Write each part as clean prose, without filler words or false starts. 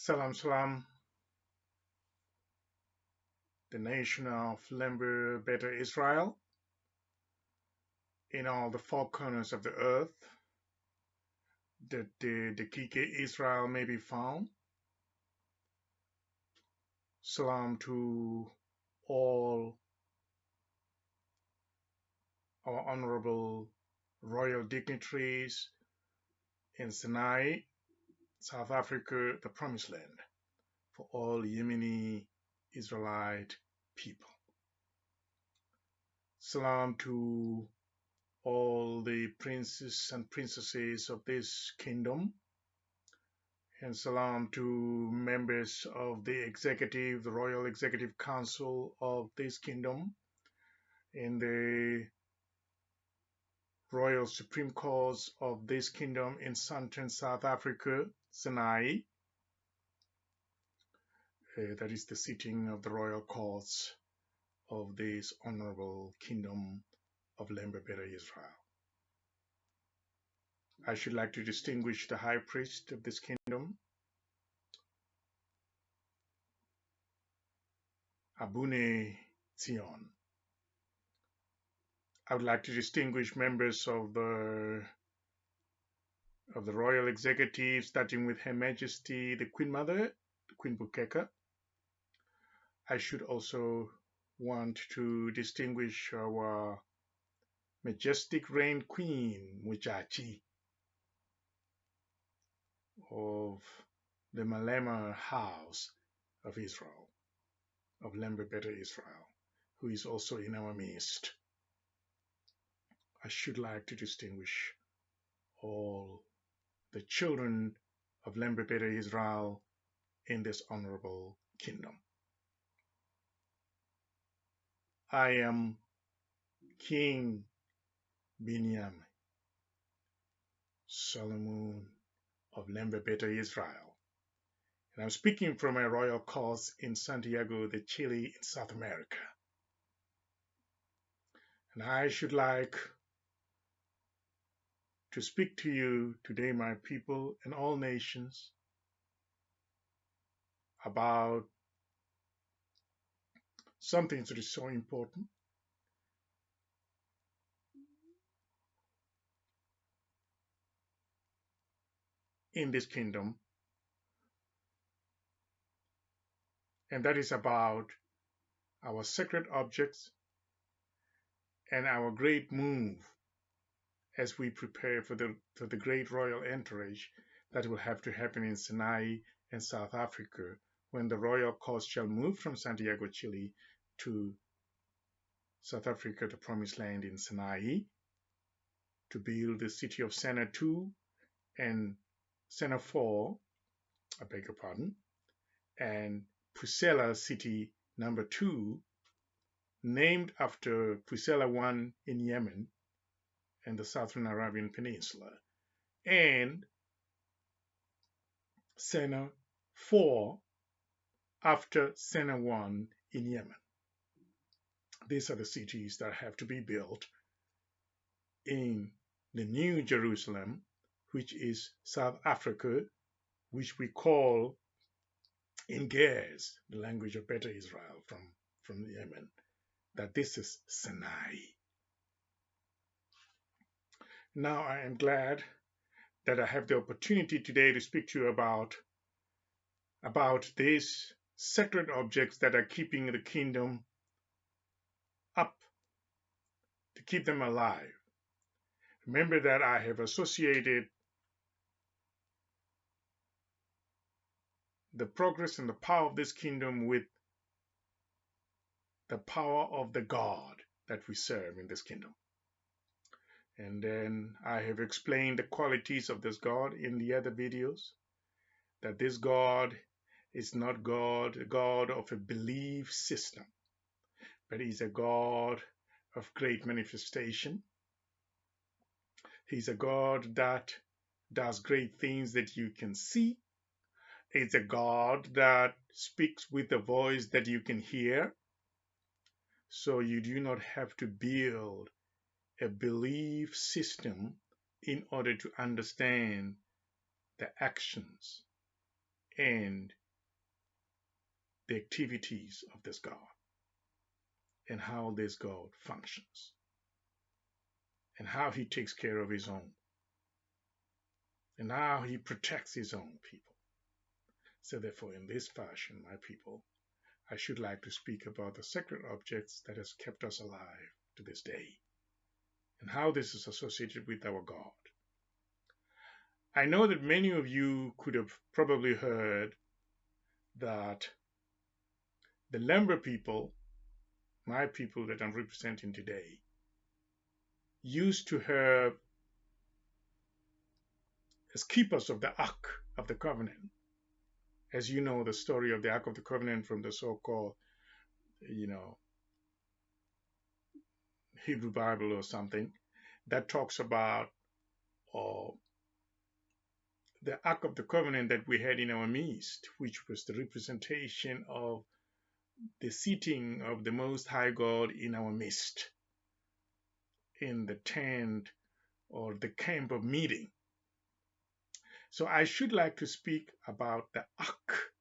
Salam, the nation of Lemba Beta Esrael, in all the four corners of the earth that the Kike Israel may be found. Salam to all our honorable royal dignitaries in Sinai, South Africa, the Promised Land, for all Yemeni Israelite people. Salam to all the princes and princesses of this kingdom, and salam to members of the Royal Executive Council of this kingdom, in the Royal Supreme Courts of this kingdom in Sandton, South Africa, Sinai. That is the sitting of the royal courts of this honorable kingdom of Lemba Beta Israel. I should like to distinguish the high priest of this kingdom, Abune Zion. I would like to distinguish members of the royal executive, starting with Her Majesty the Queen Mother, Queen Bukeka. I should also want to distinguish our majestic reign queen, Mujachi, of the Malema house of Israel, of Lemba Beta Israel, who is also in our midst. I should like to distinguish all the children of Lemba Beta Israel in this honorable kingdom. I am King Binyam, Selamun of Lemba Beta Israel, and I'm speaking from a royal court in Santiago de Chile in South America. And I should like to speak to you today, my people and all nations, about something that is so important. In this kingdom, and that is about our sacred objects and our great move as we prepare for the great royal entourage that will have to happen in Sinai and South Africa when the royal court shall move from Santiago, Chile to South Africa, the Promised Land in Sinai, to build the city of Sena 2 and Sena 4, I beg your pardon, and Pusela city number 2, named after Pusela 1 in Yemen and the Southern Arabian Peninsula, and Sena 4 after Sena 1 in Yemen. These are the cities that have to be built in the New Jerusalem, which is South Africa, which we call in Ge'ez, the language of Beta Israel from Yemen, that this is Sinai. Now I am glad that I have the opportunity today to speak to you about these sacred objects that are keeping the kingdom up, to keep them alive. Remember that I have associated the progress and the power of this kingdom with the power of the God that we serve in this kingdom. And then I have explained the qualities of this God in the other videos, that this God is not a God of a belief system, but He's a God of great manifestation. He's a God that does great things that you can see. It's a God that speaks with a voice that you can hear. So you do not have to build a belief system in order to understand the actions and the activities of this God and how this God functions and how he takes care of his own and how he protects his own people. So therefore, in this fashion, my people, I should like to speak about the sacred objects that has kept us alive to this day and how this is associated with our God. I know that many of you could have probably heard that the Lemba people, my people that I'm representing today, used to have as keepers of the Ark of the Covenant. As you know, the story of the Ark of the Covenant from the so-called, Hebrew Bible or something, that talks about the Ark of the Covenant that we had in our midst, which was the representation of the seating of the Most High God in our midst, in the tent or the camp of meeting. So I should like to speak about the Ark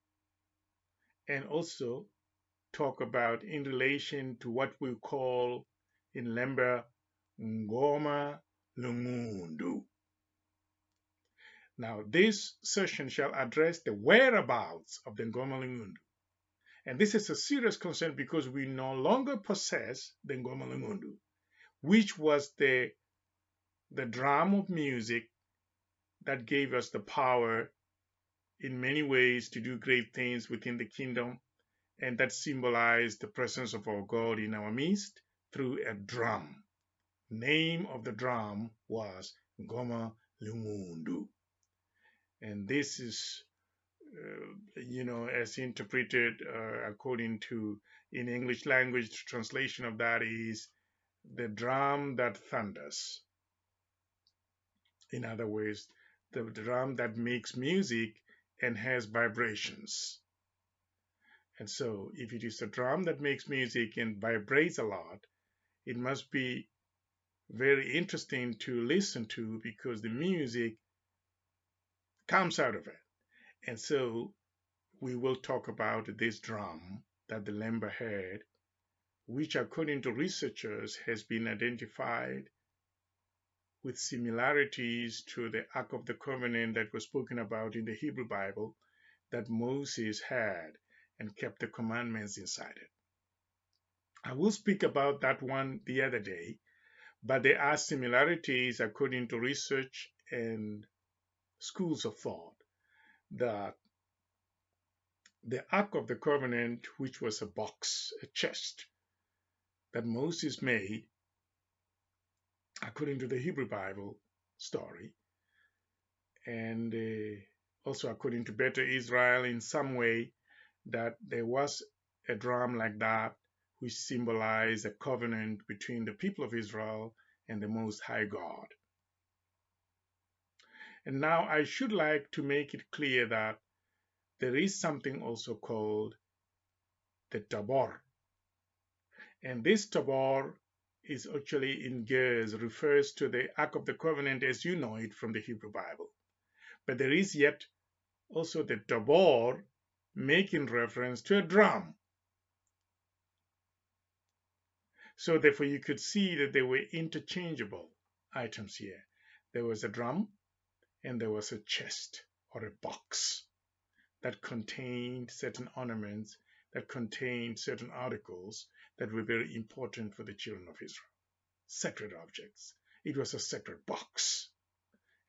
and also talk about in relation to what we call in Lemba Ngoma Lungundu. Now, this session shall address the whereabouts of the Ngoma Lungundu. And this is a serious concern because we no longer possess the Ngoma Lungundu, which was the drum of music that gave us the power in many ways to do great things within the kingdom, and that symbolized the presence of our God in our midst through a drum. Name of the drum was Ngoma Lungundu. And this is as interpreted according to, in English language, the translation of that is the drum that thunders. In other words, the drum that makes music and has vibrations. And so, if it is a drum that makes music and vibrates a lot, it must be very interesting to listen to because the music comes out of it. And so, we will talk about this drum that the Lemba had, which according to researchers has been identified with similarities to the Ark of the Covenant that was spoken about in the Hebrew Bible that Moses had and kept the commandments inside it. I will speak about that one the other day, but there are similarities according to research and schools of thought that the Ark of the Covenant, which was a box, a chest that Moses made, according to the Hebrew Bible story, and also according to Beta Esrael in some way, that there was a drum like that which symbolized a covenant between the people of Israel and the Most High God. And now I should like to make it clear that there is something also called the tabor. And this tabor is actually in gears, refers to the Ark of the Covenant as you know it from the Hebrew Bible. But there is yet also the tabor making reference to a drum. So therefore you could see that they were interchangeable items here. There was a drum and there was a chest or a box that contained certain ornaments, that contained certain articles that were very important for the children of Israel. Sacred objects. It was a sacred box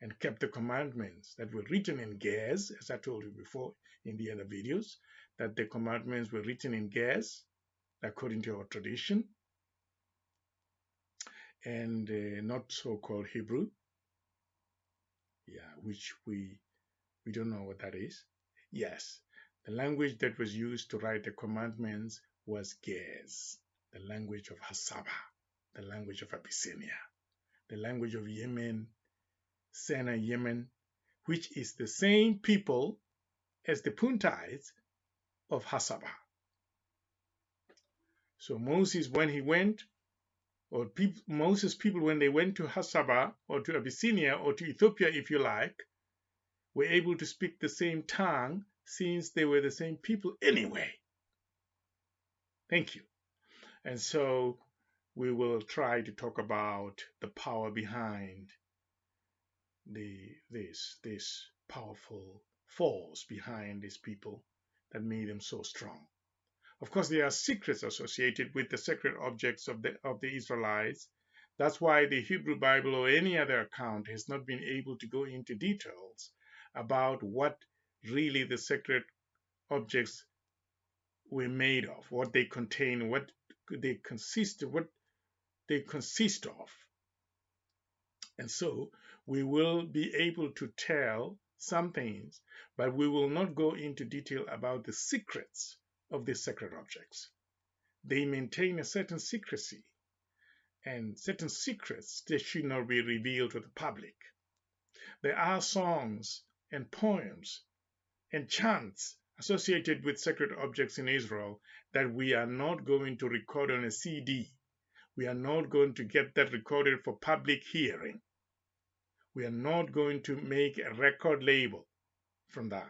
and kept the commandments that were written in gears, as I told you before in the other videos, that the commandments were written in gears according to our tradition and not so-called Hebrew, which we don't know what that is. Yes, the language that was used to write the commandments was Ge'ez, the language of Hassaba, the language of Abyssinia, the language of Yemen, Sena, Yemen, which is the same people as the Puntites of Hassaba. So Moses, when he went, or Moses' people, when they went to Hassaba or to Abyssinia or to Ethiopia, if you like, were able to speak the same tongue since they were the same people anyway. Thank you. And so we will try to talk about the power behind this powerful force behind these people that made them so strong. Of course, there are secrets associated with the sacred objects of the Israelites. That's why the Hebrew Bible or any other account has not been able to go into details about what really the sacred objects were made of, what they contain, what they consist of. And so we will be able to tell some things, but we will not go into detail about the secrets of these sacred objects. They maintain a certain secrecy, and certain secrets that should not be revealed to the public. There are songs and poems and chants associated with sacred objects in Israel that we are not going to record on a CD. We are not going to get that recorded for public hearing. We are not going to make a record label from that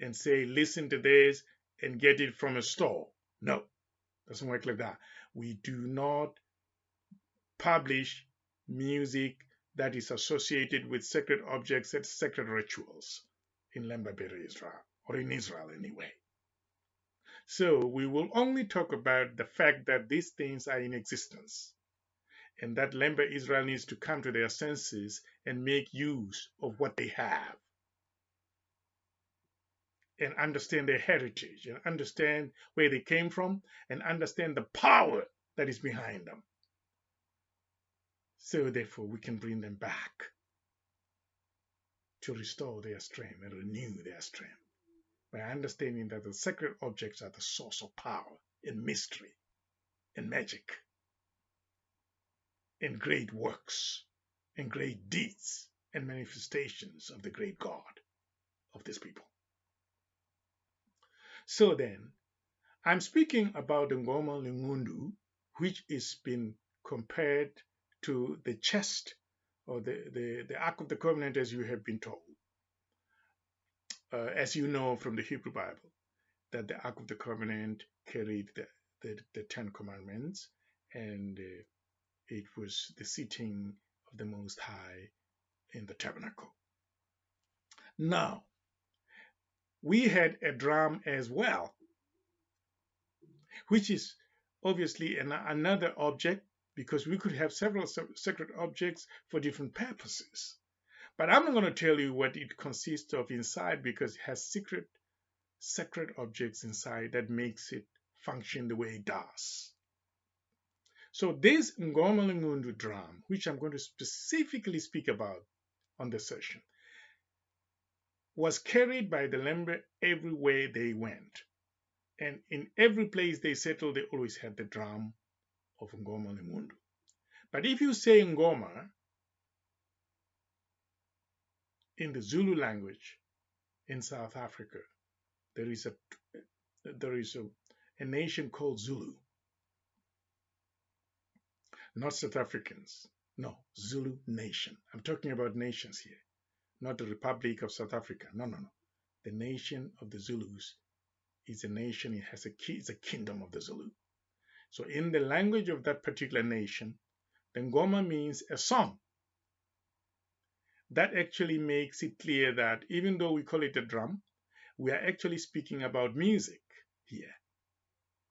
and say, listen to this and get it from a store. No, it doesn't work like that. We do not publish music that is associated with sacred objects and sacred rituals in Lemba Beta Israel, or in Israel anyway. So we will only talk about the fact that these things are in existence, and that Lemba Israel needs to come to their senses and make use of what they have, and understand their heritage, and understand where they came from, and understand the power that is behind them. So therefore we can bring them back to restore their strength and renew their strength by understanding that the sacred objects are the source of power and mystery and magic and great works and great deeds and manifestations of the great God of this people. So then, I'm speaking about the Ngoma Lungundu, which is been compared to the chest or the Ark of the Covenant, as you have been told. As you know from the Hebrew Bible, that the Ark of the Covenant carried the Ten Commandments, and it was the seating of the Most High in the tabernacle. Now, we had a drum as well, which is obviously another object, because we could have several sacred objects for different purposes. But I'm not going to tell you what it consists of inside, because it has sacred objects inside that makes it function the way it does. So this Ngoma Lungundu drum, which I'm going to specifically speak about on this session, was carried by the Lemba everywhere they went. And in every place they settled, they always had the drum of Ngoma Lungundu. But if you say Ngoma in the Zulu language in South Africa, there is a nation called Zulu. Not South Africans. No, Zulu nation. I'm talking about nations here, not the Republic of South Africa. No. The nation of the Zulus is a nation. It has it's a kingdom of the Zulu. So in the language of that particular nation, the Ngoma means a song. That actually makes it clear that even though we call it a drum, we are actually speaking about music here.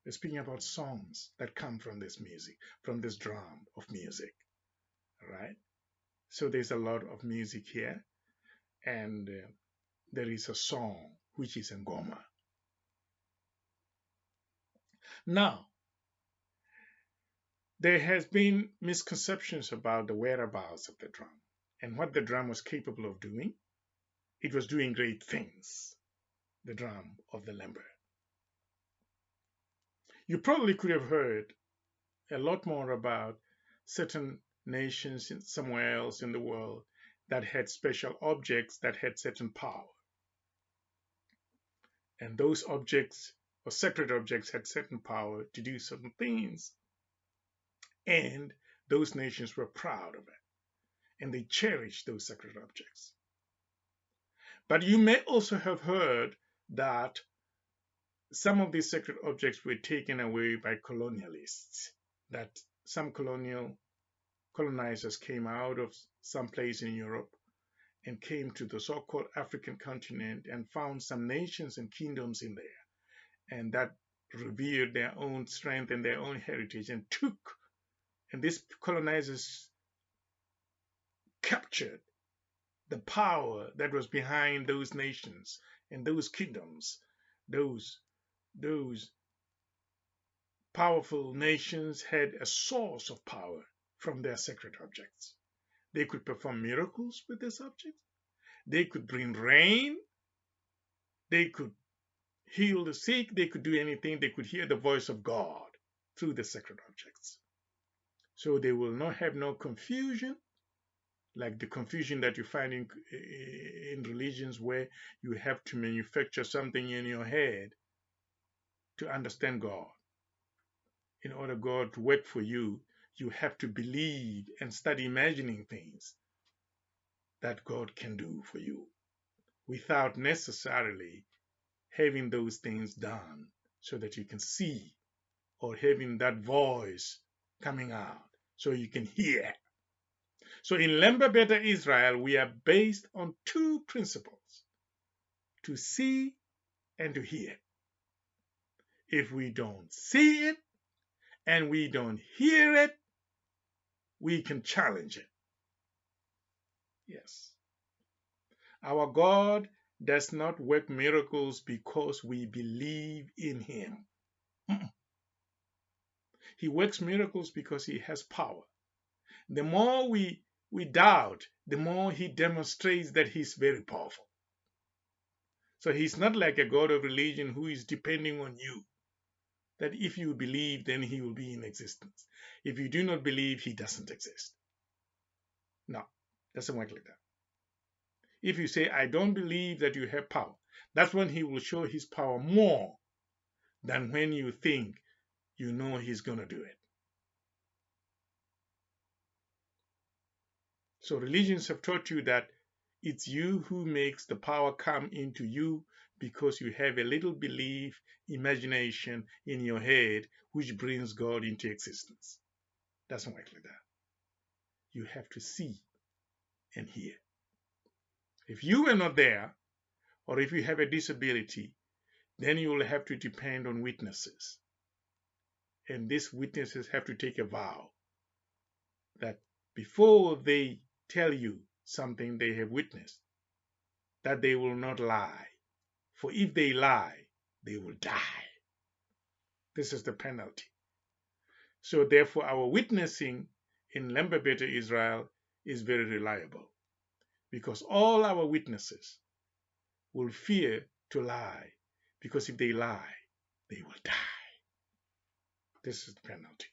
We're speaking about songs that come from this music, from this drum of music. All right? So there's a lot of music here, and there is a song which is Ngoma. Now, there has been misconceptions about the whereabouts of the drum and what the drum was capable of doing. It was doing great things, the drum of the Lemba. You probably could have heard a lot more about certain nations somewhere else in the world that had special objects that had certain power. And those objects, or sacred objects, had certain power to do certain things. And those nations were proud of it. And they cherished those sacred objects. But you may also have heard that some of these sacred objects were taken away by colonialists, that some colonizers came out of some place in Europe and came to the so-called African continent and found some nations and kingdoms in there, and that revered their own strength and their own heritage and these colonizers captured the power that was behind those nations and those kingdoms. Those powerful nations had a source of power from their sacred objects. They could perform miracles with these objects. They could bring rain. They could heal the sick. They could do anything. They could hear the voice of God through the sacred objects. So they will not have no confusion, like the confusion that you find in religions where you have to manufacture something in your head to understand God. In order God to work for you, you have to believe and start imagining things that God can do for you without necessarily having those things done so that you can see, or having that voice coming out so you can hear. So in Lemba Beta Israel, we are based on two principles: to see and to hear. If we don't see it and we don't hear it, we can challenge it. Yes. Our God does not work miracles because we believe in him. He works miracles because he has power. The more we doubt, the more he demonstrates that he's very powerful. So he's not like a God of religion who is depending on you, that if you believe, then he will be in existence. If you do not believe, he doesn't exist. No, doesn't work like that. If you say, I don't believe that you have power, that's when he will show his power more than when you think you know he's going to do it. So religions have taught you that it's you who makes the power come into you because you have a little belief, imagination in your head, which brings God into existence. Doesn't work like that. You have to see and hear. If you were not there, or if you have a disability, then you will have to depend on witnesses. And these witnesses have to take a vow that before they tell you something they have witnessed, that they will not lie. For if they lie, they will die. This is the penalty. So therefore, our witnessing in Lemba Beta Israel is very reliable, because all our witnesses will fear to lie, because if they lie, they will die. This is the penalty.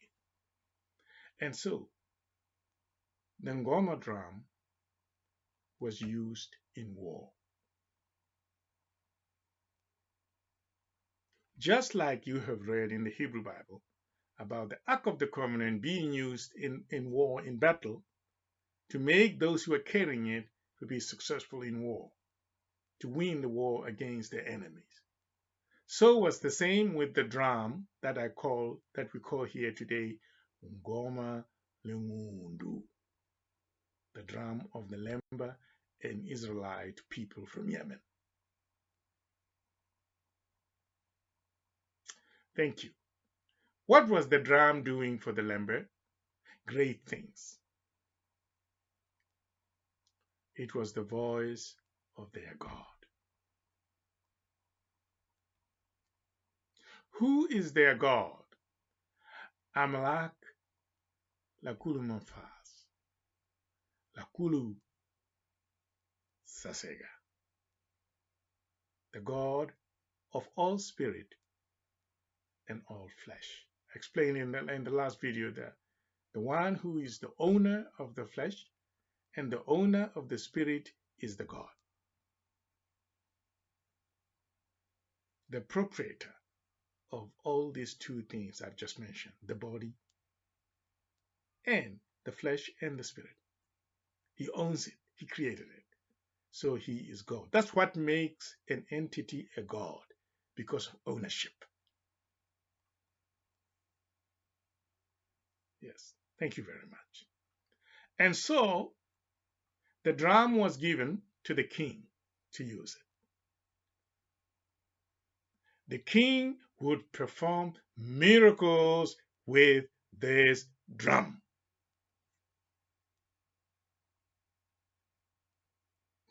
And so, the Ngoma drum was used in war. Just like you have read in the Hebrew Bible about the Ark of the Covenant being used in war, in battle, to make those who are carrying it to be successful in war, to win the war against their enemies. So was the same with the drum that we call here today Ngoma Lungundu, the drum of the Lemba and Israelite people from Yemen. Thank you. What was the drum doing for the Lemba? Great things. It was the voice of their God. Who is their God? Amalak Lakulu Manfas, Lakulu Sasega, the God of all spirit and all flesh. I explained in the last video that the one who is the owner of the flesh and the owner of the spirit is the God. The proprietor of all these two things I've just mentioned, the body and the flesh and the spirit. He owns it. He created it. so he is God. That's what makes an entity a God, because of ownership. Yes, thank you very much. And so the drum was given to the king to use it. The king would perform miracles with this drum.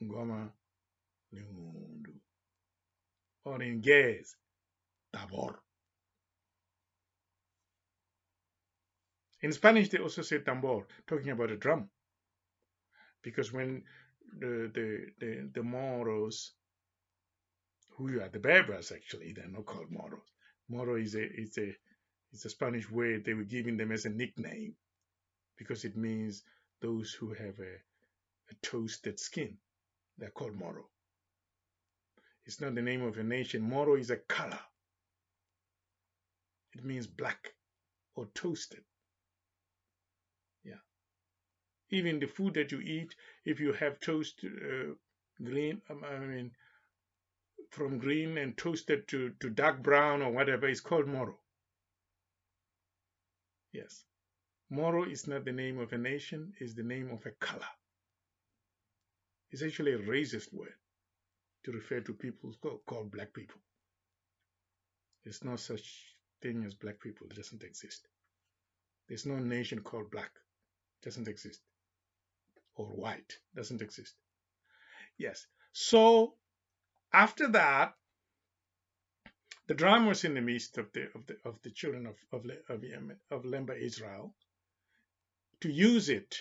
Ngoma Lungundu. Or in Gaze, tambor. In Spanish, they also say tambor, talking about a drum. Because when the Moros, who are the Berbers actually, they're not called Moros. Moro is a Spanish word they were giving them as a nickname, because it means those who have a toasted skin. They're called Moro. It's not the name of a nation. Moro is a color. It means black or toasted. Yeah. Even the food that you eat, if you have toast green, from green and toasted to dark brown or whatever, it's called Moro. Yes. Moro is not the name of a nation, it's the name of a color. It's actually a racist word to refer to people called black people. There's no such thing as black people. It doesn't exist. There's no nation called black. It doesn't exist. Or white. It doesn't exist. Yes. So after that, the drum was in the midst of the children of Lemba Israel to use it,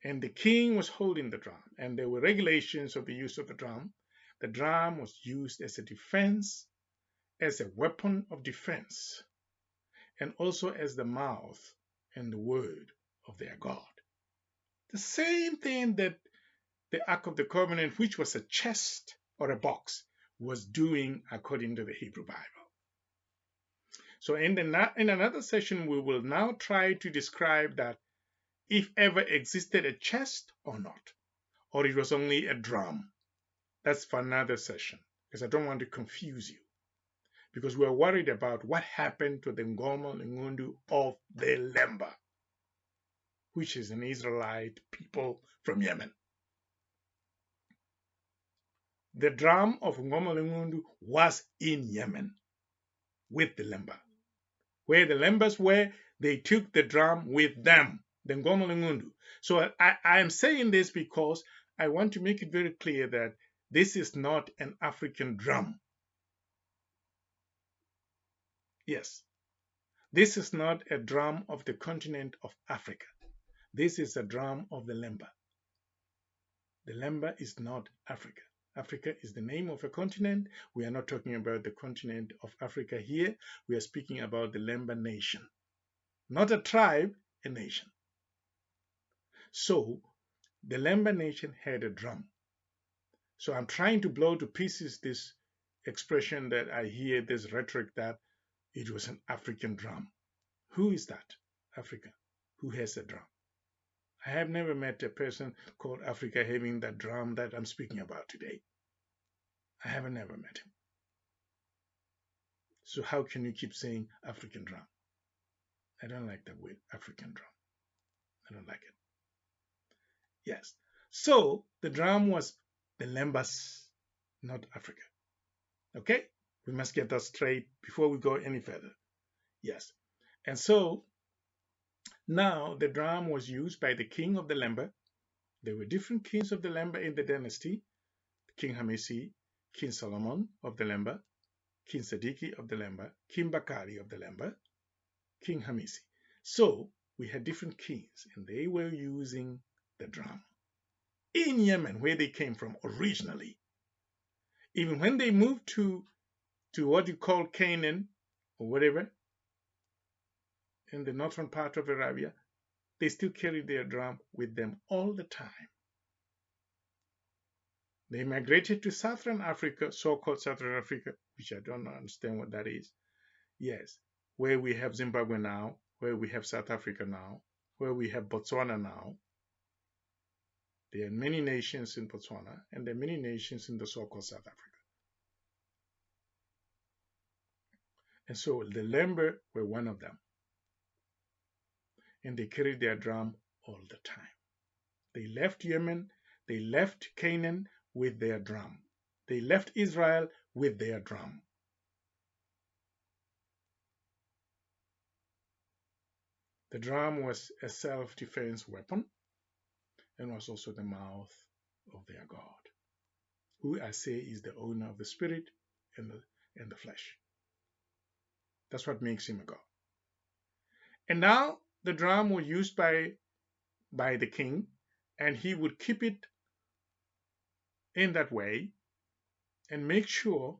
and the king was holding the drum, and there were regulations of the use of the drum. The drum was used as a defense, as a weapon of defense, and also as the mouth and the word of their God. The same thing that the Ark of the Covenant, which was a chest or a box, was doing according to the Hebrew Bible. So in another session, we will now try to describe that if ever existed a chest or not, or it was only a drum. That's for another session, because I don't want to confuse you, because we're worried about what happened to the Ngoma Lungundu of the Lemba, which is an Israelite people from Yemen. The drum of Ngoma Lungundu was in Yemen with the Lemba. Where the Lembas were, they took the drum with them, the Ngoma Lungundu. So I am saying this because I want to make it very clear that this is not an African drum. Yes, this is not a drum of the continent of Africa. This is a drum of the Lemba. The Lemba is not Africa. Africa is the name of a continent. We are not talking about the continent of Africa here. We are speaking about the Lemba nation. Not a tribe, a nation. So the Lemba nation had a drum. So I'm trying to blow to pieces this expression that I hear, this rhetoric that it was an African drum. Who is that? Africa. Who has a drum? I have never met a person called Africa having that drum that I'm speaking about today. I have never met him. So how can you keep saying African drum? I don't like that word, African drum. I don't like it. Yes. So the drum was the Lembas, not Africa. Okay? We must get that straight before we go any further. Yes. And so now the drum was used by the king of the Lemba. There were different kings of the Lemba in the dynasty. King Hamisi, King Selamun of the Lemba, King Sadiki of the Lemba, King Bakari of the Lemba, King Hamisi. So we had different kings, and they were using the drum in Yemen, where they came from originally. Even when they moved to what you call Canaan or whatever, in the northern part of Arabia, they still carried their drum with them all the time. They migrated to Southern Africa, so-called Southern Africa, which I don't understand what that is. Yes, where we have Zimbabwe now, where we have South Africa now, where we have Botswana now. There are many nations in Botswana, and there are many nations in the so-called South Africa. And so the Lemba were one of them. And they carried their drum all the time. They left Yemen, they left Canaan with their drum. They left Israel with their drum. The drum was a self-defense weapon and was also the mouth of their God, who I say is the owner of the spirit and the flesh. That's what makes him a God. And now the drum was used by the king, and he would keep it in that way and make sure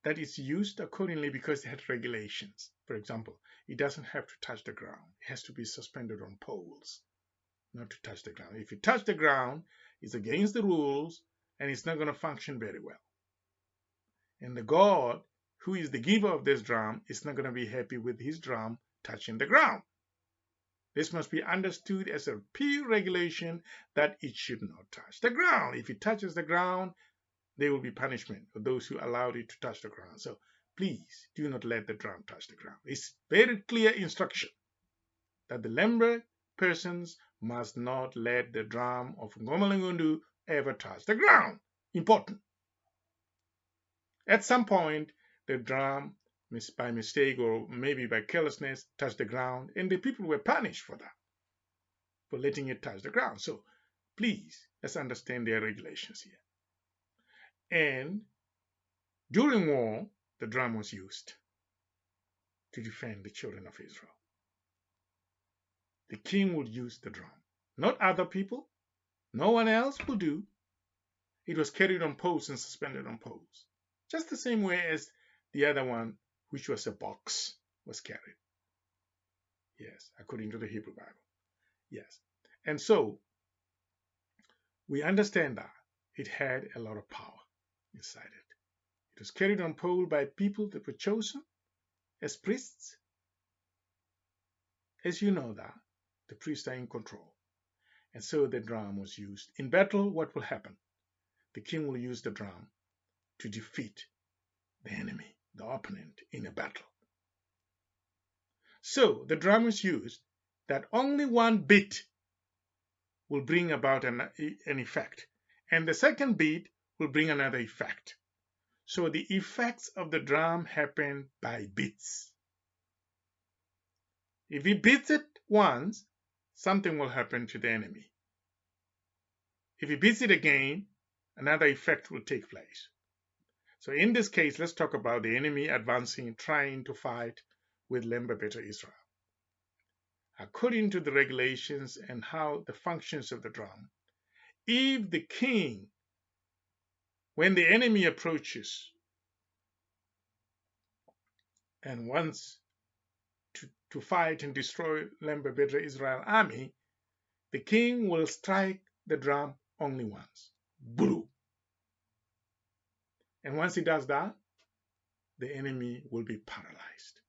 that it's used accordingly, because it had regulations. For example, it doesn't have to touch the ground. It has to be suspended on poles, not to touch the ground. If it touches the ground, it's against the rules, and it's not going to function very well. And the God, who is the giver of this drum, is not going to be happy with his drum touching the ground. This must be understood as a pure regulation that it should not touch the ground. If it touches the ground, there will be punishment for those who allowed it to touch the ground. So please do not let the drum touch the ground. It's very clear instruction that the Lemba persons must not let the drum of Ngoma Lungundu ever touch the ground. Important. At some point, the drum, by mistake or maybe by carelessness, touched the ground, and the people were punished for that, for letting it touch the ground. So please, let's understand their regulations here. And during war, the drum was used to defend the children of Israel. The king would use the drum, not other people. No one else will do. It was carried on poles and suspended on poles, just the same way as the other one, which was a box, was carried. Yes, according to the Hebrew Bible. Yes. And so we understand that it had a lot of power inside it. It was carried on pole by people that were chosen as priests. As you know that, the priests are in control. And so the drum was used. In battle, what will happen? The king will use the drum to defeat the enemy, the opponent, in a battle. So the drum is used that only one beat will bring about an effect, and the second beat will bring another effect. So the effects of the drum happen by beats. If he beats it once, something will happen to the enemy. If he beats it again, another effect will take place. So in this case, let's talk about the enemy advancing, trying to fight with Lemba Beta Esrael. According to the regulations and how the functions of the drum, if the king, when the enemy approaches and wants to fight and destroy Lemba Beta Esrael army, the king will strike the drum only once. Boo! And once he does that, the enemy will be paralyzed.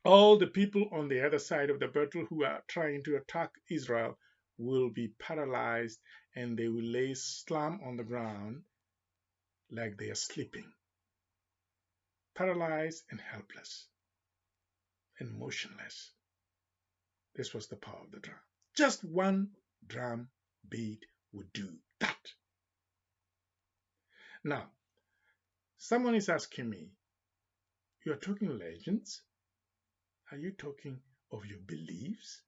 All the people on the other side of the battle who are trying to attack Israel will be paralyzed, and they will lay slump on the ground like they are sleeping, paralyzed and helpless and motionless. This was the power of the drum. Just one drum beat would do that. Now, someone is asking me, you are talking legends? Are you talking of your beliefs?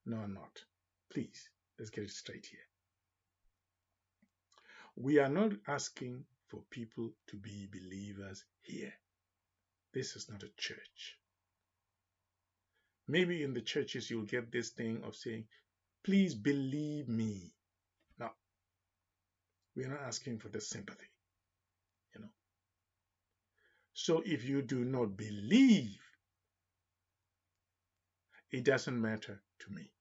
No, I'm not. Please, let's get it straight here. We are not asking for people to be believers here. This is not a church. Maybe in the churches you'll get this thing of saying, please believe me. No, we're not asking for the sympathy, So if you do not believe, it doesn't matter to me.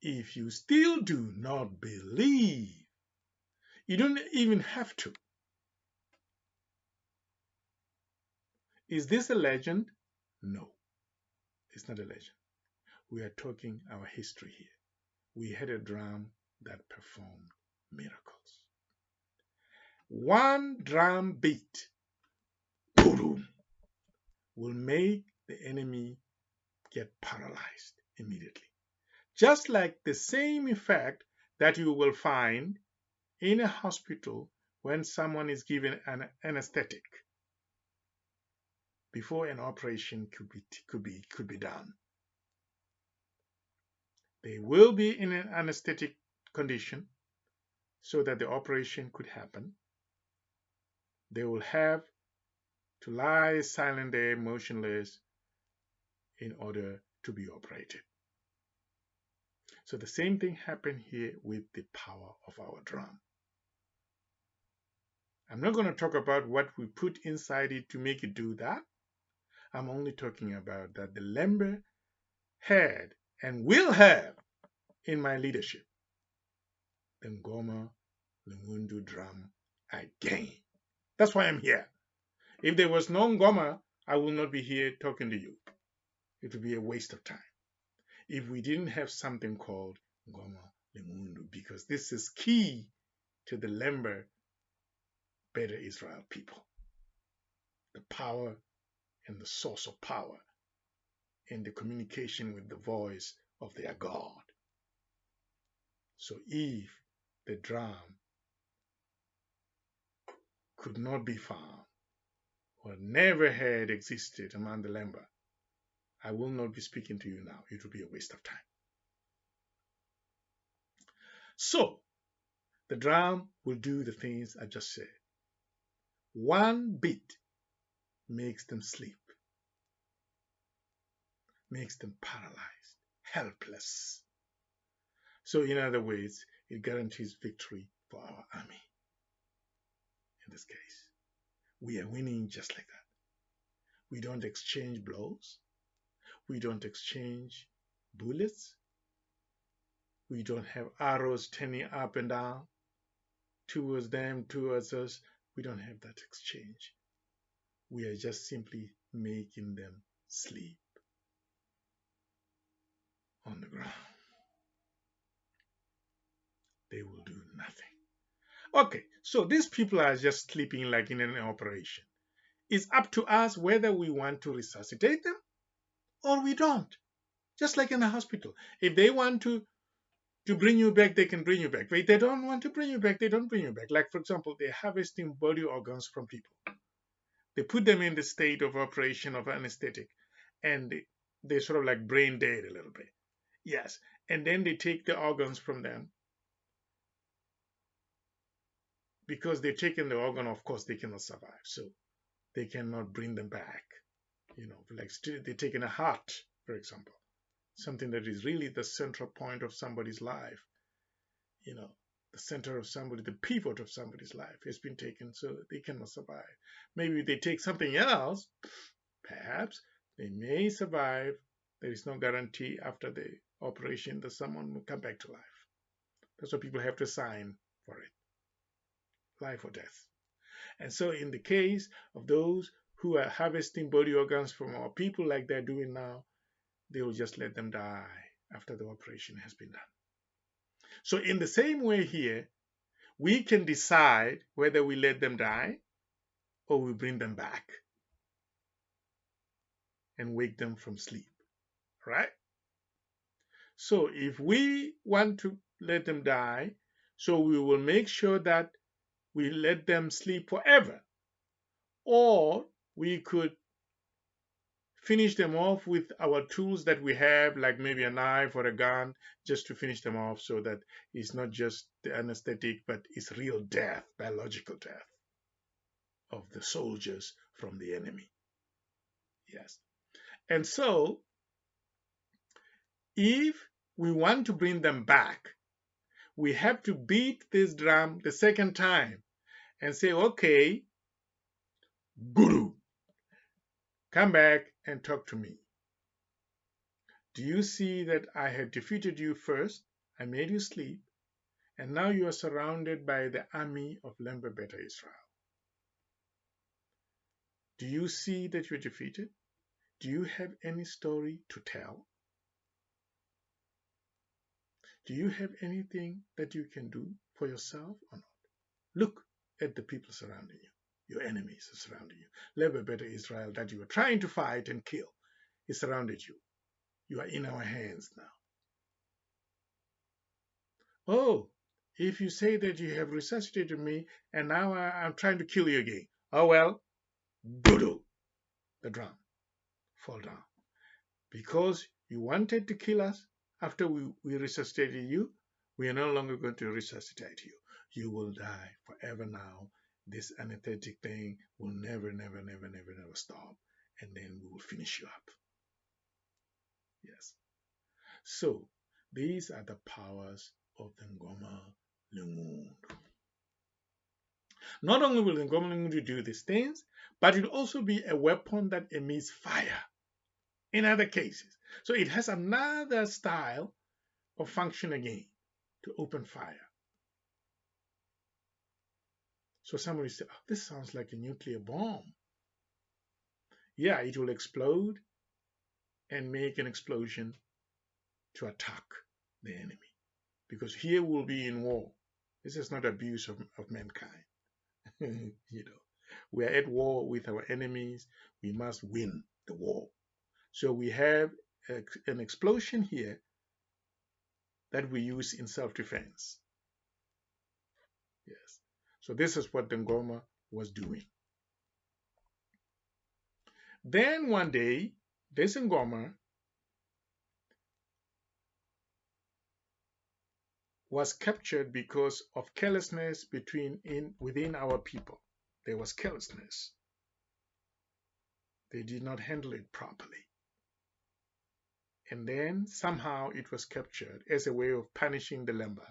If you still do not believe, you don't even have to. Is this a legend? No, it's not a legend. We are talking our history here. We had a drum that performed miracles. One drum beat, boom, will make the enemy get paralyzed immediately. Just like the same effect that you will find in a hospital when someone is given an anesthetic before an operation could be done. They will be in an anesthetic condition so that the operation could happen. They will have to lie silent there, motionless, in order to be operated. So the same thing happened here with the power of our drum. I'm not going to talk about what we put inside it to make it do that. I'm only talking about that the Lemba had and will have in my leadership the Ngoma Lungundu drum again. That's why I'm here. If there was no Ngoma, I will not be here talking to you. It would be a waste of time if we didn't have something called Ngoma Lungundu, because this is key to the Lemba Beta Israel people. The power and the source of power in the communication with the voice of their God. So if the drum could not be found or never had existed among the Lemba, I will not be speaking to you now. It will be a waste of time. So the drum will do the things I just said. One beat makes them sleep, makes them paralyzed, helpless. So in other words, it guarantees victory for our army. In this case, we are winning just like that. We don't exchange blows. We don't exchange bullets. We don't have arrows turning up and down towards them, towards us. We don't have that exchange. We are just simply making them sleep on the ground. They will do nothing. Okay, so these people are just sleeping like in an operation. It's up to us whether we want to resuscitate them or we don't. Just like in a hospital. If they want to bring you back, they can bring you back. But if they don't want to bring you back, they don't bring you back. Like, for example, they're harvesting body organs from people. They put them in the state of operation of anesthetic, and they're sort of like brain dead a little bit. Yes. And then they take the organs from them. Because they've taken the organ, of course, they cannot survive. So they cannot bring them back. You know, like they're taking a heart, for example. Something that is really the central point of somebody's life. You know, the center of somebody, the pivot of somebody's life has been taken, so they cannot survive. Maybe they take something else, perhaps they may survive. There is no guarantee after the operation that someone will come back to life. That's why people have to sign for it. Life or death. And so in the case of those who are harvesting body organs from our people like they're doing now, they will just let them die after the operation has been done. So in the same way here, we can decide whether we let them die or we bring them back and wake them from sleep, right? So if we want to let them die, so we will make sure that we let them sleep forever. Or we could finish them off with our tools that we have, like maybe a knife or a gun, just to finish them off so that it's not just the anesthetic, but it's real death, biological death of the soldiers from the enemy. Yes. And so, if we want to bring them back, we have to beat this drum the second time and say, okay, Guru, come back and talk to me. Do you see that I had defeated you first? I made you sleep, and now you are surrounded by the army of Lemba Beta Israel. Do you see that you're defeated? Do you have any story to tell? Do you have anything that you can do for yourself or not? Look at the people surrounding you. Your enemies are surrounding you. Lemba Beta Esrael that you are trying to fight and kill is surrounded you. You are in our hands now. Oh, if you say that you have resuscitated me and now I'm trying to kill you again. Oh well, doodle, the drum, fall down. Because you wanted to kill us after we resuscitated you, we are no longer going to resuscitate you. You will die forever now. This anesthetic thing will never, never, never, never, never stop. And then we will finish you up. Yes. So, these are the powers of the Ngoma Lungundu. Not only will the Ngoma Lungundu do these things, but it will also be a weapon that emits fire in other cases. So it has another style of function again to open fire. So somebody said, oh, this sounds like a nuclear bomb. Yeah, it will explode and make an explosion to attack the enemy. Because here we'll be in war. This is not abuse of mankind. We are at war with our enemies. We must win the war. So we have an explosion here that we use in self-defense. Yes. So this is what the Ngoma was doing. Then one day, this Ngoma was captured because of carelessness within our people. There was carelessness. They did not handle it properly. And then somehow it was captured as a way of punishing the Lemba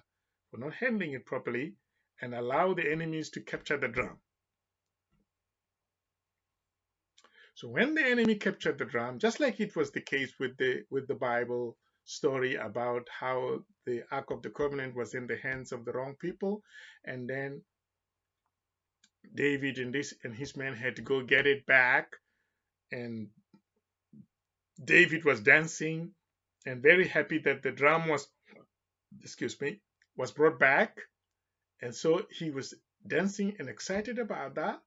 for not handling it properly and allow the enemies to capture the drum. So when the enemy captured the drum, just like it was the case with the Bible story about how the Ark of the Covenant was in the hands of the wrong people, and then David and his men had to go get it back, and David was dancing and very happy that the drum was brought back, and so he was dancing and excited about that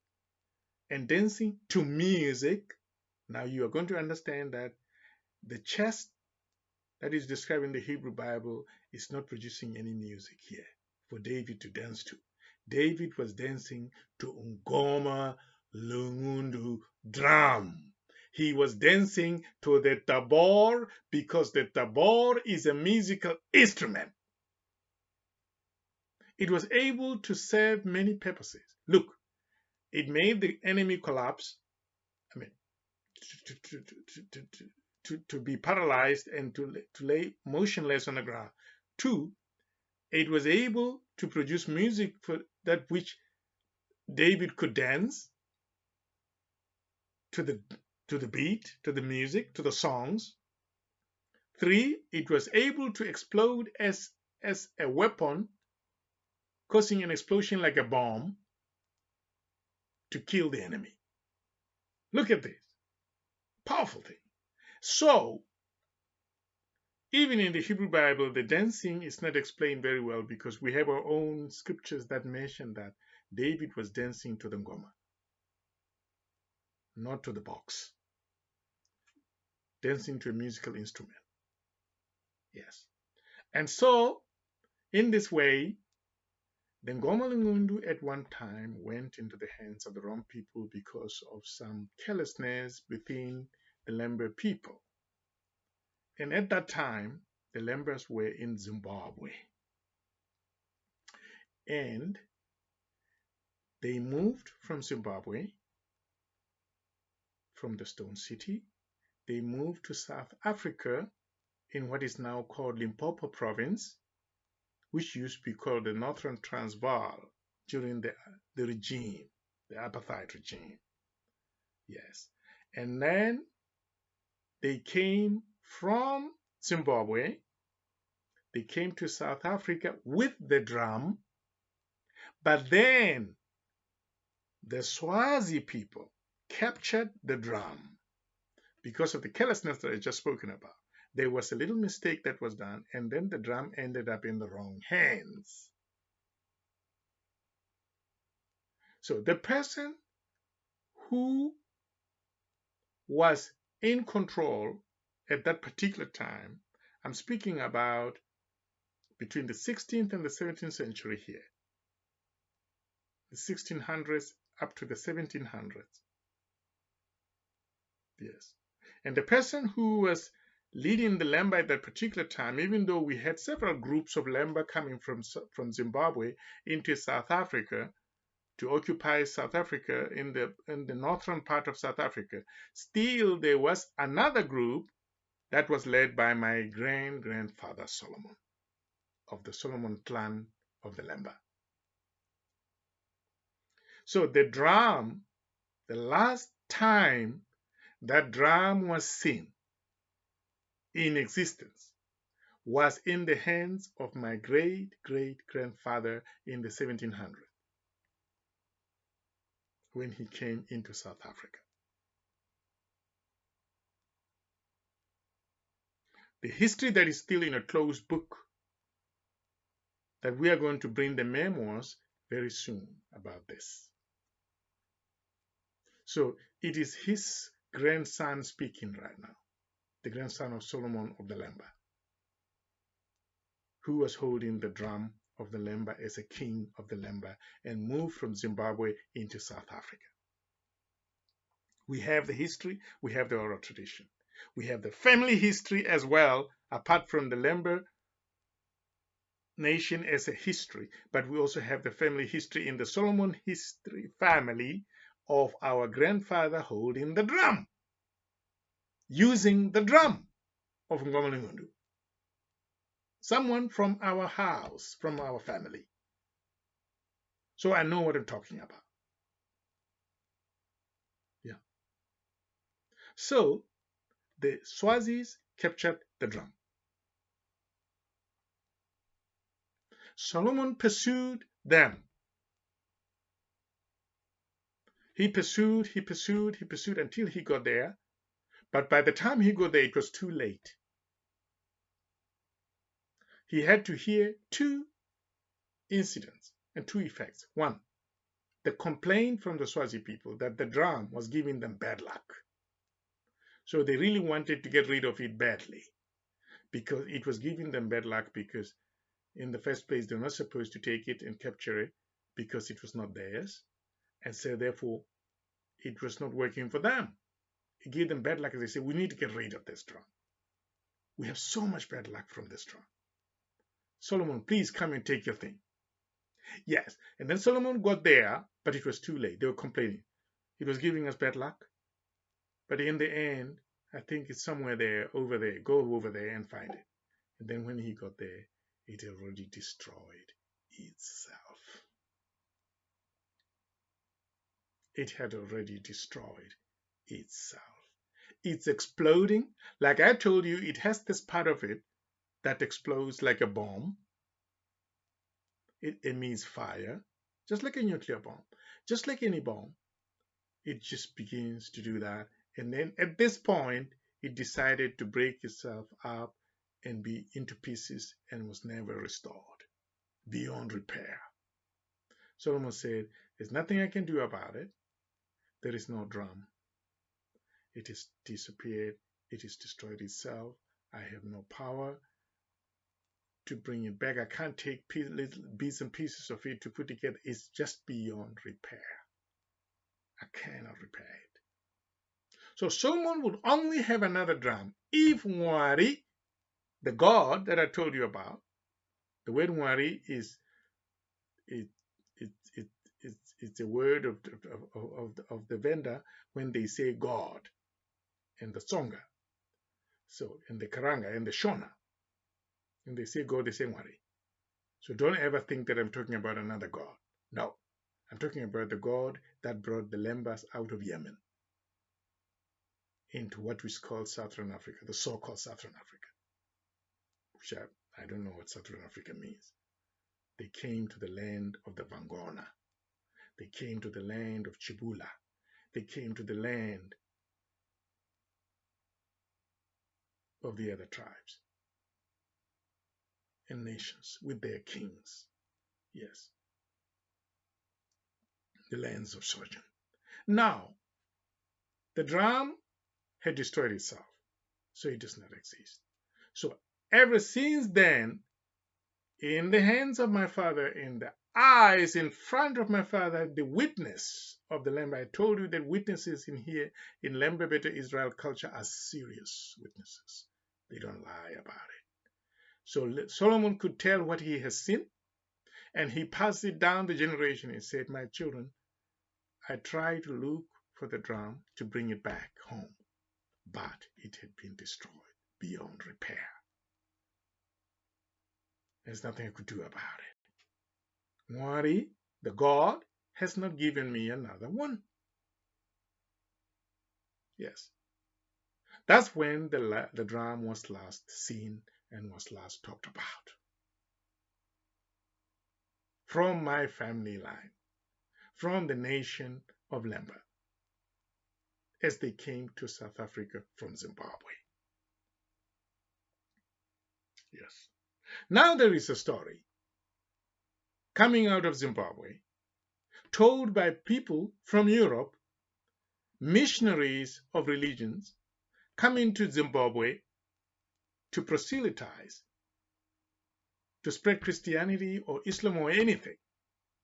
and dancing to music. Now you are going to understand that the chest that is described in the Hebrew Bible is not producing any music here for David to dance to. David was dancing to Ngoma Lungundu drum. He was dancing to the tabor because the tabor is a musical instrument. It was able to serve many purposes. Look, it made the enemy collapse. I mean, to be paralyzed and to lay motionless on the ground. 2, it was able to produce music for that which David could dance to the beat, to the music, to the songs. 3, it was able to explode as a weapon, causing an explosion like a bomb to kill the enemy. Look at this. Powerful thing. So, even in the Hebrew Bible, the dancing is not explained very well because we have our own scriptures that mention that David was dancing to the Ngoma, not to the box. Dancing to a musical instrument. Yes. And so, in this way, the Ngoma Lungundu at one time went into the hands of the wrong people because of some carelessness within the Lemba people. And at that time, the Lembas were in Zimbabwe. And they moved from Zimbabwe, from the Stone City. They moved to South Africa in what is now called Limpopo province, which used to be called the Northern Transvaal during the regime, the apartheid regime. Yes. And then they came from Zimbabwe, they came to South Africa with the drum, but then the Swazi people captured the drum because of the carelessness that I just spoken about. there was a little mistake that was done, and then the drum ended up in the wrong hands. So the person who was in control at that particular time, I'm speaking about between the 16th and the 17th century here, the 1600s up to the 1700s. Yes. And the person who was leading the Lemba at that particular time, even though we had several groups of Lemba coming from Zimbabwe into South Africa to occupy South Africa in the northern part of South Africa, still there was another group that was led by my grandfather Solomon, of the Solomon clan of the Lemba. So the drum, the last time that drum was seen in existence, was in the hands of my great-great-grandfather in the 1700s when he came into South Africa. The history that is still in a closed book, that we are going to bring the memoirs very soon about this. So it is his grandson speaking right now, the grandson of Solomon of the Lemba, who was holding the drum of the Lemba as a king of the Lemba and moved from Zimbabwe into South Africa. We have the history, we have the oral tradition. We have the family history as well, apart from the Lemba nation as a history, but we also have the family history in the Solomon history family of our grandfather holding the drum, using the drum of Ngoma Lungundu. Someone from our house, from our family. So I know what I'm talking about. Yeah. So the Swazis captured the drum. Solomon pursued them. He pursued until he got there. But by the time he got there, it was too late. He had to hear two incidents and two effects. One, the complaint from the Swazi people that the drum was giving them bad luck. So they really wanted to get rid of it badly because it was giving them bad luck, because in the first place, they're not supposed to take it and capture it because it was not theirs. And so therefore, it was not working for them. It gave them bad luck, and they said, we need to get rid of this drum. We have so much bad luck from this drum. Solomon, please come and take your thing. Yes. And then Solomon got there, but it was too late. They were complaining. It was giving us bad luck. But in the end, I think it's somewhere there, over there. Go over there and find it. And then when he got there, it already destroyed itself. It had already destroyed itself. It's exploding. Like I told you, it has this part of it that explodes like a bomb. It emits fire, just like a nuclear bomb, just like any bomb. It just begins to do that. And then at this point, it decided to break itself up and be into pieces and was never restored, beyond repair. Solomon said, there's nothing I can do about it. There is no drum. It has disappeared. It has destroyed itself. I have no power to bring it back. I can't take little bits and pieces of it to put together. It's just beyond repair. I cannot repair it. So Solomon would only have another drum if Nwari, the god that I told you about, the word Nwari is it's a word of the Venda when they say God in the Tsonga. So in the Karanga, in the Shona, when they say God, they say Nwari. So don't ever think that I'm talking about another god. No, I'm talking about the God that brought the Lembas out of Yemen into what we call Southern Africa, the so-called Southern Africa, which I don't know what Southern Africa means. They came to the land of the Vangona. They came to the land of Chibula. They came to the land of the other tribes and nations with their kings. Yes, the lands of sojourn. Now, the drum had destroyed itself, so it does not exist. So ever since then, in the hands of my father, in the eyes in front of my father, the witness of the Lemba. I told you that witnesses in here in Lemba Beta Israel culture are serious witnesses. They don't lie about it. So Solomon could tell what he has seen, and he passed it down the generation. He said, my children, I tried to look for the drum to bring it back home, but it had been destroyed beyond repair. There's nothing I could do about it. Mwari, the God, has not given me another one. Yes. That's when the drum was last seen and was last talked about. From my family line, from the nation of Lemba, as they came to South Africa from Zimbabwe. Yes. Now there is a story coming out of Zimbabwe, told by people from Europe, missionaries of religions, coming to Zimbabwe to proselytize, to spread Christianity or Islam or anything,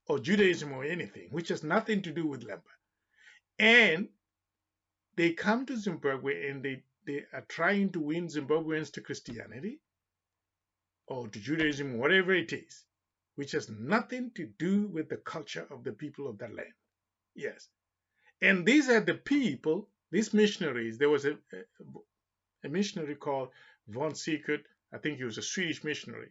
or Judaism or anything, which has nothing to do with Lemba. And they come to Zimbabwe and they are trying to win Zimbabweans to Christianity or to Judaism, whatever it is, which has nothing to do with the culture of the people of that land. Yes. And these are the people, these missionaries. There was a missionary called von Siekert. I think he was a Swedish missionary.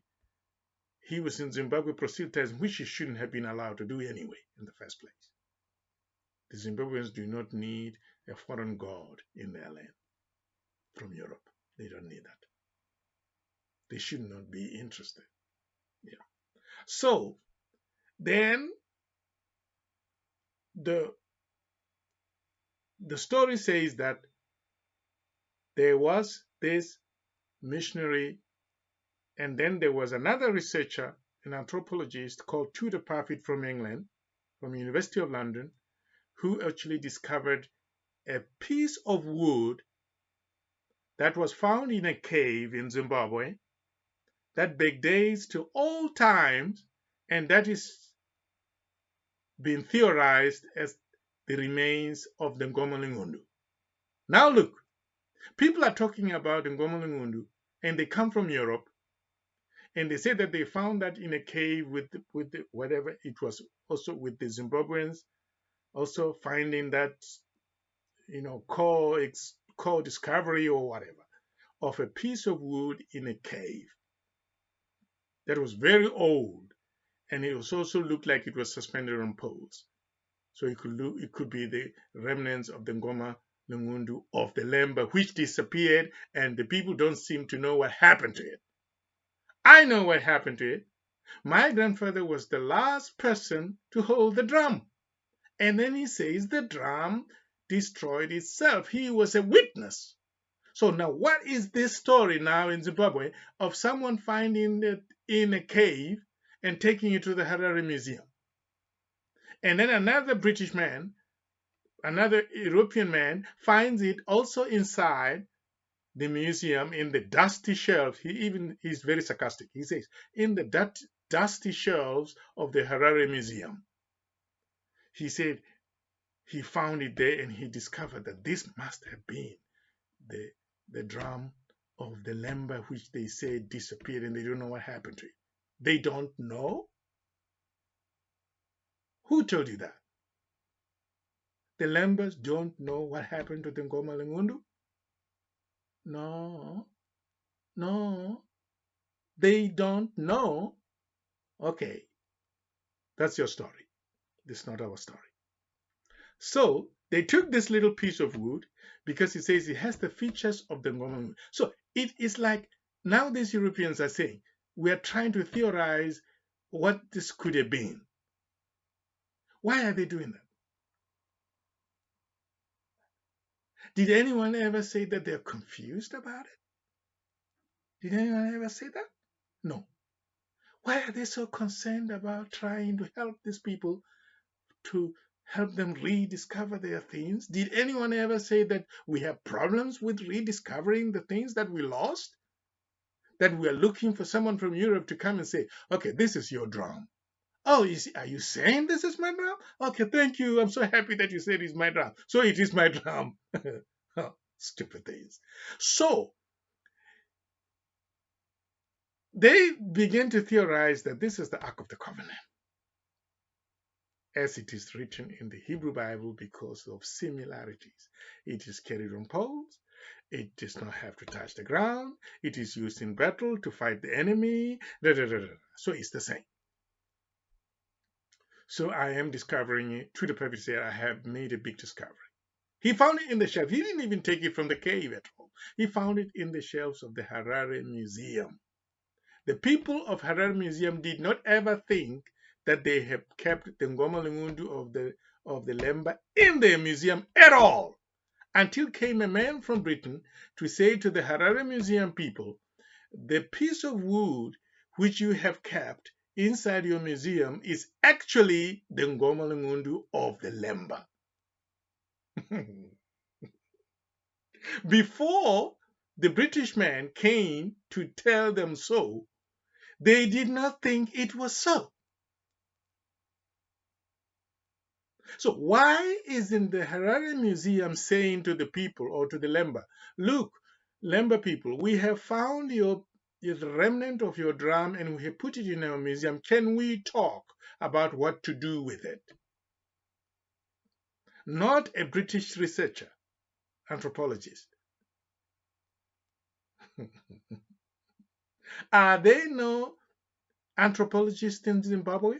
He was in Zimbabwe proselytizing, which he shouldn't have been allowed to do anyway in the first place. The Zimbabweans do not need a foreign god in their land from Europe. They don't need that. They should not be interested. Yeah. So then the story says that there was this missionary, and then there was another researcher, an anthropologist called Tudor Parfitt from England, from University of London, who actually discovered a piece of wood that was found in a cave in Zimbabwe that dates to old times, and that is being theorized as the remains of the Ngoma Lungundu. Now look, people are talking about the Ngoma Lungundu, and they come from Europe, and they say that they found that in a cave with whatever it was, also with the Zimbabweans, also finding that, core discovery or whatever of a piece of wood in a cave that was very old, and it also looked like it was suspended on poles. So it could be the remnants of the Ngoma Lungundu of the Lemba, which disappeared, and the people don't seem to know what happened to it. I know what happened to it. My grandfather was the last person to hold the drum. And then he says the drum destroyed itself. He was a witness. So now what is this story now in Zimbabwe of someone finding it in a cave and taking it to the Harare Museum? And then another British man, another European man finds it also inside the museum in the dusty shelves. He's very sarcastic. He says, in the dusty shelves of the Harare Museum. He said he found it there and he discovered that this must have been the drum of the Lemba, which they say disappeared, and they don't know what happened to it. They don't know? Who told you that? The Lembas don't know what happened to the Ngoma Lungundu? No, they don't know. Okay, that's your story. This is not our story. So they took this little piece of wood because it says it has the features of the Ngoma Lungundu. So it is like now these Europeans are saying, we are trying to theorize what this could have been. Why are they doing that? Did anyone ever say that they're confused about it? Did anyone ever say that? No. Why are they so concerned about trying to help these people, to help them rediscover their things? Did anyone ever say that we have problems with rediscovering the things that we lost? That we are looking for someone from Europe to come and say, okay, this is your drum. Oh, are you saying this is my drum? Okay, thank you. I'm so happy that you said it's my drum. So it is my drum. Oh, stupid things. So they begin to theorize that this is the Ark of the Covenant, as it is written in the Hebrew Bible, because of similarities. It is carried on poles. It does not have to touch the ground. It is used in battle to fight the enemy. So it's the same. So I am discovering it. To the prophet said, I have made a big discovery. He found it in the shelf. He didn't even take it from the cave at all. He found it in the shelves of the Harare Museum. The people of Harare Museum did not ever think that they have kept the Ngoma Lungundu of the Lemba in their museum at all, until came a man from Britain to say to the Harare Museum people, the piece of wood which you have kept inside your museum is actually the Ngoma Lungundu of the Lemba. Before the British man came to tell them so, they did not think it was so. So why isn't the Harare Museum saying to the people or to the Lemba, look, Lemba people, we have found the remnant of your drum and we have put it in our museum. Can we talk about what to do with it? Not a British researcher, anthropologist. Are there no anthropologists in Zimbabwe?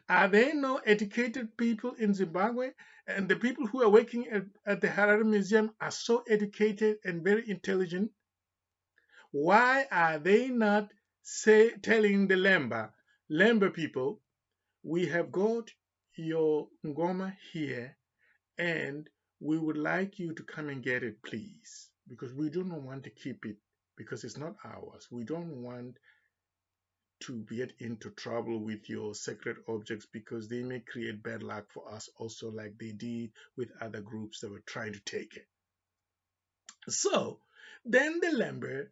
Are there no educated people in Zimbabwe? And the people who are working at the Harare Museum are so educated and very intelligent. Why are they not telling the Lemba people, we have got your Ngoma here and we would like you to come and get it, please, because we do not want to keep it because it's not ours. We don't want to get into trouble with your sacred objects because they may create bad luck for us also, like they did with other groups that were trying to take it. So then the Lemba,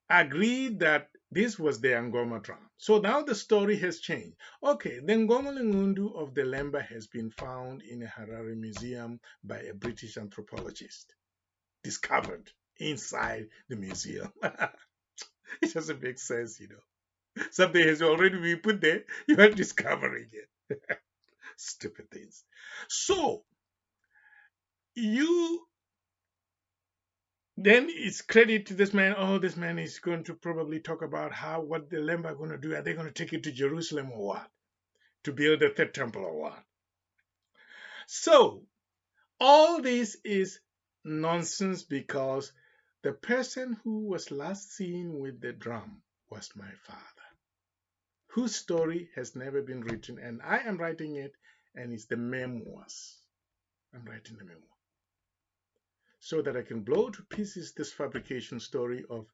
agreed that this was the Ngoma drum. So now the story has changed. Okay, the Ngoma Lungundu of the Lemba has been found in a Harare museum by a British anthropologist, discovered inside the museum. It doesn't make sense, Something has already been put there, you are discovering it. Stupid things. So, then it's credit to this man. Oh, this man is going to probably talk about what the Lemba are going to do. Are they going to take it to Jerusalem or what? To build the third temple or what? So, all this is nonsense because the person who was last seen with the drum was my father, whose story has never been written, and I am writing it, and it's the memoirs. I'm writing the memoir so that I can blow to pieces this fabrication story of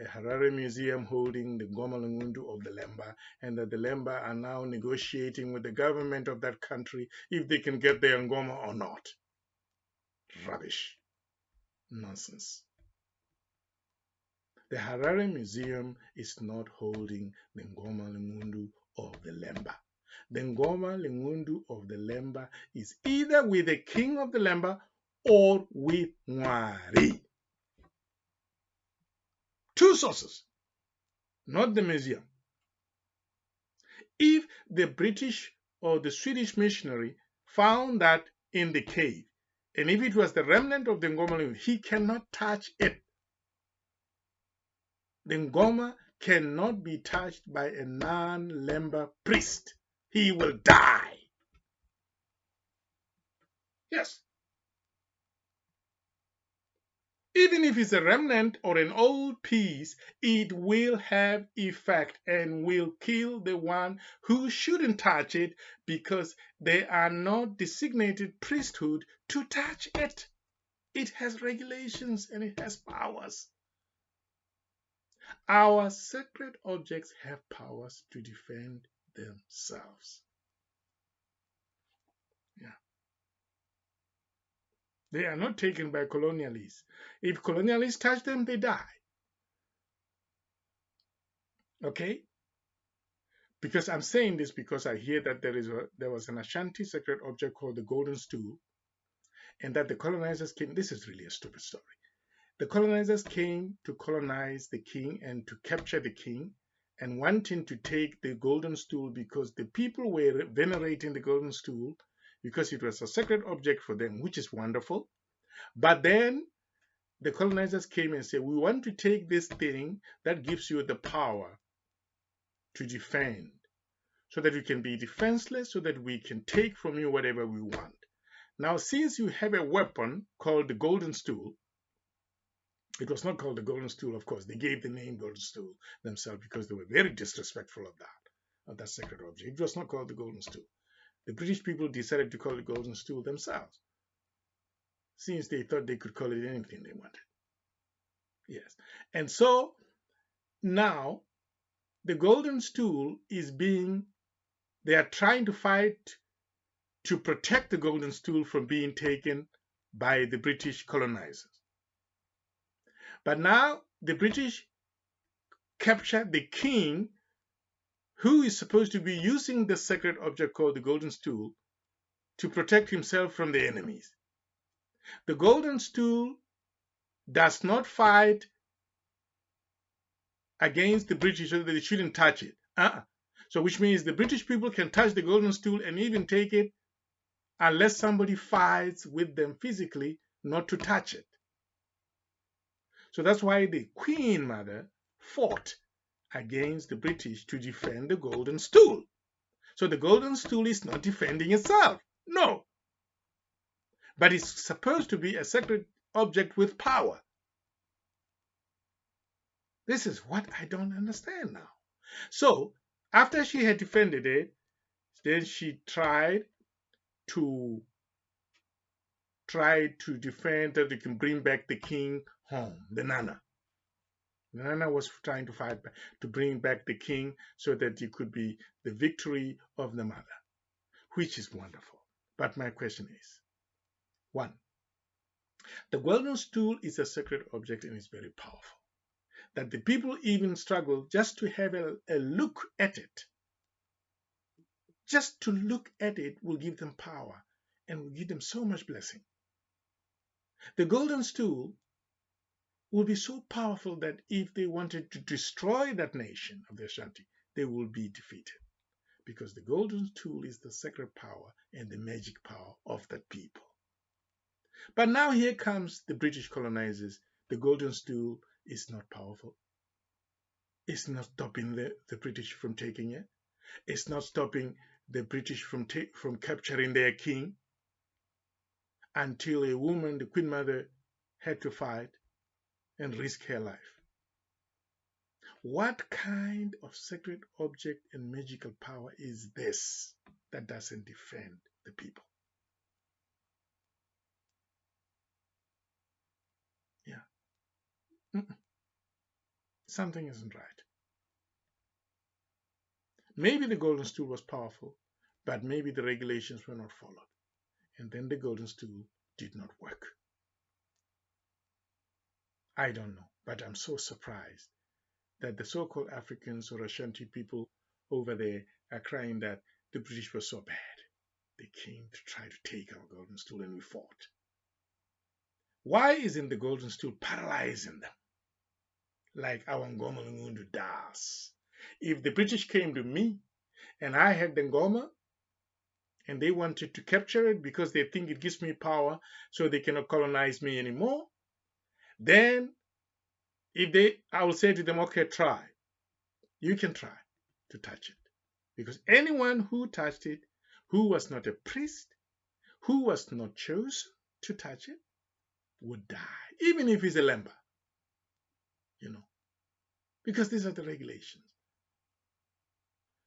a Harare museum holding the Ngoma Lungundu of the Lemba, and that the Lemba are now negotiating with the government of that country if they can get their Ngoma or not. Rubbish. Nonsense. The Harare Museum is not holding the Ngoma Lungundu of the Lemba. The Ngoma Lungundu of the Lemba is either with the king of the Lemba or with Ngwari. Two sources, not the museum. If the British or the Swedish missionary found that in the cave, and if it was the remnant of the Ngoma Lungundu, he cannot touch it. The Ngoma cannot be touched by a non-Lemba priest. He will die. Yes. Even if it's a remnant or an old piece, it will have effect and will kill the one who shouldn't touch it because they are not designated priesthood to touch it. It has regulations and it has powers. Our sacred objects have powers to defend themselves. Yeah. They are not taken by colonialists. If colonialists touch them, they die. Okay? Because I'm saying this because I hear that there was an Ashanti sacred object called the golden stool, and that the colonizers came. This is really a stupid story. The colonizers came to colonize the king and to capture the king, and wanting to take the golden stool because the people were venerating the golden stool because it was a sacred object for them, which is wonderful. But then the colonizers came and said, we want to take this thing that gives you the power to defend, so that you can be defenseless, so that we can take from you whatever we want. Now, since you have a weapon called the golden stool, it was not called the golden stool, of course. They gave the name golden stool themselves because they were very disrespectful of that sacred object. It was not called the golden stool. The British people decided to call it golden stool themselves, since they thought they could call it anything they wanted. Yes. And so now the golden stool is they are trying to fight to protect the golden stool from being taken by the British colonizers. But now the British captured the king, who is supposed to be using the sacred object called the golden stool to protect himself from the enemies. The golden stool does not fight against the British so that they shouldn't touch it. So which means the British people can touch the golden stool and even take it unless somebody fights with them physically not to touch it. So that's why the Queen Mother fought against the British to defend the golden stool. So the golden stool is not defending itself. No. But it's supposed to be a sacred object with power. This is what I don't understand now. So after she had defended it, then she tried to defend that they can bring back the king home, the Nana. The Nana was trying to fight to bring back the king so that it could be the victory of the mother, which is wonderful. But my question is, 1, the golden stool is a sacred object and it's very powerful. That the people even struggle just to have a look at it. Just to look at it will give them power and will give them so much blessing. The golden stool will be so powerful that if they wanted to destroy that nation of the Ashanti, they will be defeated. Because the golden stool is the sacred power and the magic power of that people. But now here comes the British colonizers. The golden stool is not powerful. It's not stopping the British from taking it. It's not stopping the British from capturing their king, until a woman, the Queen Mother, had to fight and risk her life. What kind of sacred object and magical power is this that doesn't defend the people? Yeah. Something isn't right. Maybe the golden stool was powerful, but maybe the regulations were not followed. And then the golden stool did not work. I don't know, but I'm so surprised that the so-called Africans or Ashanti people over there are crying that the British were so bad. They came to try to take our golden stool and we fought. Why isn't the golden stool paralyzing them like our Ngoma Lungundu does? If the British came to me and I had the Ngoma and they wanted to capture it because they think it gives me power so they cannot colonize me anymore, then I will say to them, okay, try. You can try to touch it. Because anyone who touched it, who was not a priest, who was not chosen to touch it, would die. Even if he's a Lemba. Because these are the regulations.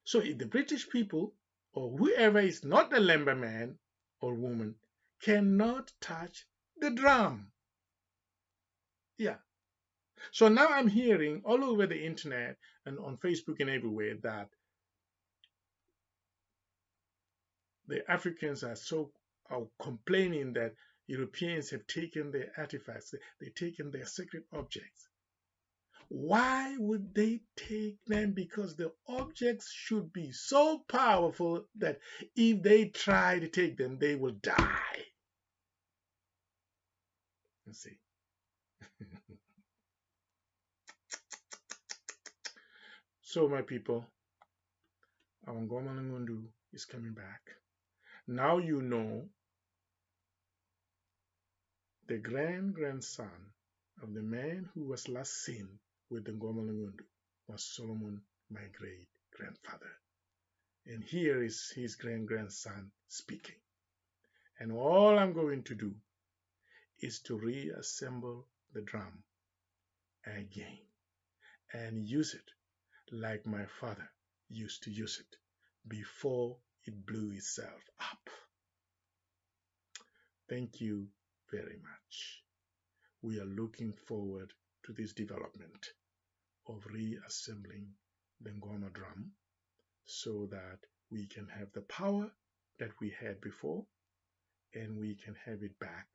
So if the British people or whoever is not a Lemba man or woman cannot touch the drum, Yeah. So now I'm hearing all over the internet and on Facebook and everywhere that the Africans are complaining that Europeans have taken their artifacts, they've taken their sacred objects. Why would they take them? Because the objects should be so powerful that if they try to take them, they will die. You see. So, my people, our Ngoma Lungundu is coming back. Now you know the grandson of the man who was last seen with the Ngoma Lungundu was Solomon, my great grandfather. And here is his grandson speaking. And all I'm going to do is to reassemble the drum again and use it like my father used to use it before it blew itself up. Thank you very much. We are looking forward to this development of reassembling the Ngoma drum so that we can have the power that we had before and we can have it back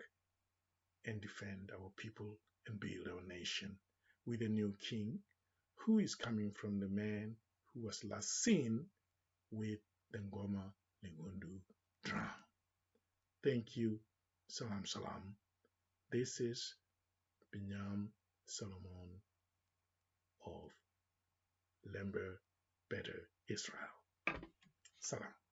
and defend our people and build our nation with a new king who is coming from the man who was last seen with the Ngoma Lungundu drum. Thank you. Salam salam. This is Binyam Selamun of Lemba Beta Esrael. Salam.